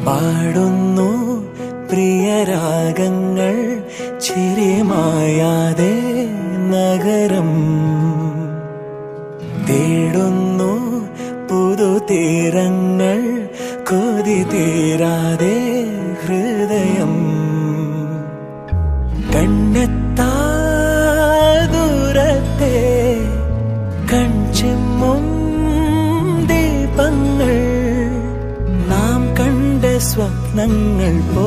പാടുന്നു പ്രിയരാഗങ്ങൾ ചിരിമായാതെ നഗരം തേടുന്നു പുതുതീരങ്ങൾ കൊതി തീരാതെ ഹൃദയം കണ്ണെത്താ ദൂരത്തെ കൺചിമ്മും ദീപങ്ങൾ നാം കണ്ട സ്വപ്നങ്ങൾ പോ